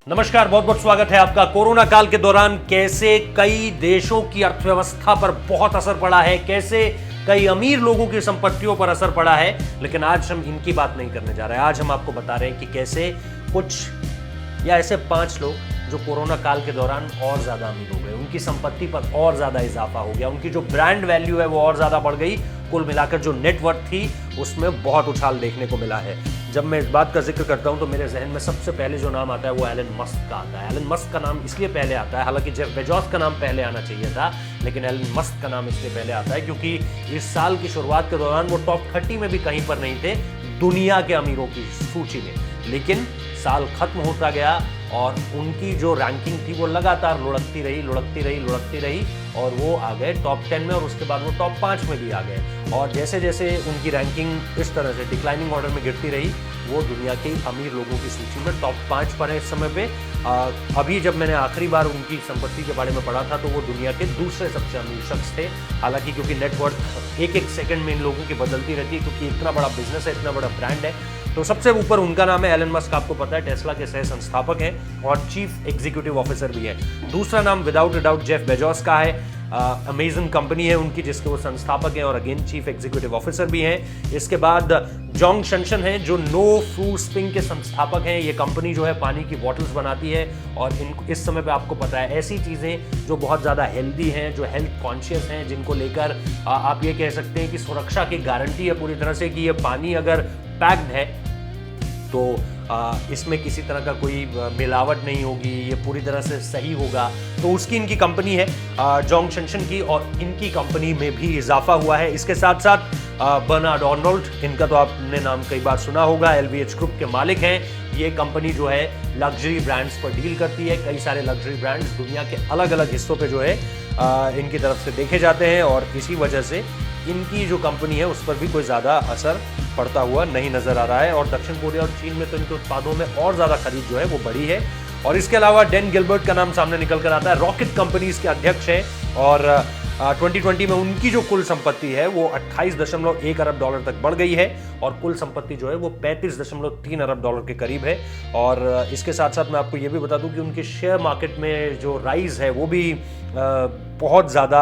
नमस्कार, बहुत बहुत स्वागत है आपका। कोरोना काल के दौरान कैसे कई देशों की अर्थव्यवस्था पर बहुत असर पड़ा है, कैसे कई अमीर लोगों की संपत्तियों पर असर पड़ा है, लेकिन आज हम इनकी बात नहीं करने जा रहे हैं। आज हम आपको बता रहे हैं कि कैसे कुछ या ऐसे 5 लोग जो कोरोना काल के दौरान और ज्यादा अमीर हो गए, उनकी संपत्ति पर और ज्यादा इजाफा हो गया, उनकी जो ब्रांड वैल्यू है वो और ज्यादा बढ़ गई। कुल मिलाकर जो नेटवर्थ थी उसमें बहुत उछाल देखने को मिला है। जब मैं इस बात का जिक्र करता हूं तो मेरे जहन में सबसे पहले जो नाम आता है वो एलन मस्क का आता है। एलन मस्क का नाम इसलिए पहले आता है, हालांकि जेफ बेजोस का नाम पहले आना चाहिए था, लेकिन एलन मस्क का नाम इसलिए पहले आता है क्योंकि इस साल की शुरुआत के दौरान वो टॉप 30 में भी कहीं पर नहीं थे दुनिया के अमीरों की सूची में। लेकिन साल खत्म होता गया और उनकी जो रैंकिंग थी वो लगातार लुढ़कती रही और वो आ गए टॉप 10 में, और उसके बाद वो टॉप 5 में भी आ गए। और जैसे जैसे उनकी रैंकिंग इस तरह से डिक्लाइनिंग ऑर्डर में गिरती रही, वो दुनिया के अमीर लोगों की सूची में टॉप 5 पर है इस समय पे। अभी जब मैंने आखिरी बार उनकी संपत्ति के बारे में पढ़ा था तो वो दुनिया के दूसरे सबसे अमीर शख्स थे। हालांकि क्योंकि नेटवर्थ एक सेकंड में इन लोगों की बदलती रहती है, क्योंकि इतना बड़ा बिजनेस है, इतना बड़ा ब्रांड है। तो सबसे ऊपर उनका नाम है एलन मस्क। आपको पता है टेस्ला के सह संस्थापक हैं और चीफ एग्जीक्यूटिव ऑफिसर भी है। दूसरा नाम without a doubt Jeff Bezos का है। अमेजन कंपनी है उनकी, जिसके वो संस्थापक हैं और अगेन चीफ एग्जीक्यूटिव ऑफिसर भी हैं। इसके बाद जोंग शनशन हैं जो नो फ्रूट स्पिंग के संस्थापक हैं। ये कंपनी जो है पानी की बॉटल्स बनाती है और इस समय पे आपको पता है ऐसी चीज़ें जो बहुत ज़्यादा हेल्दी हैं, जो हेल्थ कॉन्शियस हैं, जिनको लेकर आप ये कह सकते हैं कि सुरक्षा की गारंटी है पूरी तरह से कि ये पानी अगर पैक्ड है तो इसमें किसी तरह का कोई मिलावट नहीं होगी, ये पूरी तरह से सही होगा। तो उसकी इनकी कंपनी है जोंग शनशन की, और इनकी कंपनी में भी इजाफा हुआ है। इसके साथ साथ बर्नार्ड आर्नोल्ड, इनका तो आपने नाम कई बार सुना होगा, एलवीएच ग्रुप के मालिक हैं। ये कंपनी जो है लग्जरी ब्रांड्स पर डील करती है। कई सारे लग्जरी ब्रांड्स दुनिया के अलग अलग हिस्सों पे जो है इनकी तरफ से देखे जाते हैं, और इसी वजह से इनकी जो कंपनी है उस पर भी कोई ज़्यादा असर पड़ता हुआ नहीं नजर आ रहा है। और दक्षिण कोरिया और चीन में तो इनके उत्पादों में और ज़्यादा खरीद जो है वो बढ़ी है। और इसके अलावा डैन गिलबर्ट का नाम सामने निकल कर आता है। रॉकेट कंपनीज के अध्यक्ष हैं और 2020 में उनकी जो कुल संपत्ति है वो 28.1 अरब डॉलर तक बढ़ गई है, और कुल संपत्ति जो है वो 35.3 अरब डॉलर के करीब है। और इसके साथ साथ मैं आपको ये भी बता दूं कि उनके शेयर मार्केट में जो राइज है वो भी बहुत ज़्यादा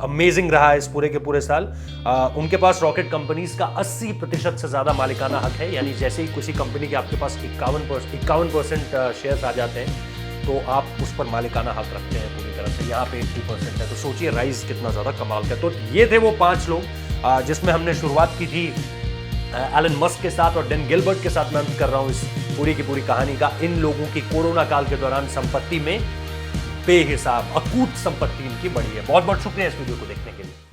अमेजिंग रहा है इस पूरे के पूरे साल। उनके पास रॉकेट कंपनीज का 80% से ज़्यादा मालिकाना हक है। यानी जैसे ही किसी कंपनी के आपके पास 51% शेयर्स आ जाते हैं तो आप उस पर मालिकाना हक रखते हैं पूरी तरह से। यहाँ पे 80% है, तो सोचिए राइज कितना ज़्यादा कमाल का। तो ये थे वो 5 लोग जिसमें हमने शुरुआत की थी एलन मस्क के साथ, और डैन गिलबर्ट के साथ मैं कर रहा हूँ इस पूरी की पूरी कहानी का। इन लोगों की कोरोना काल के दौरान संपत्ति में बेहिसाब अकूत संपत्ति इनकी बढ़ी है। बहुत बहुत शुक्रिया इस वीडियो को देखने के लिए।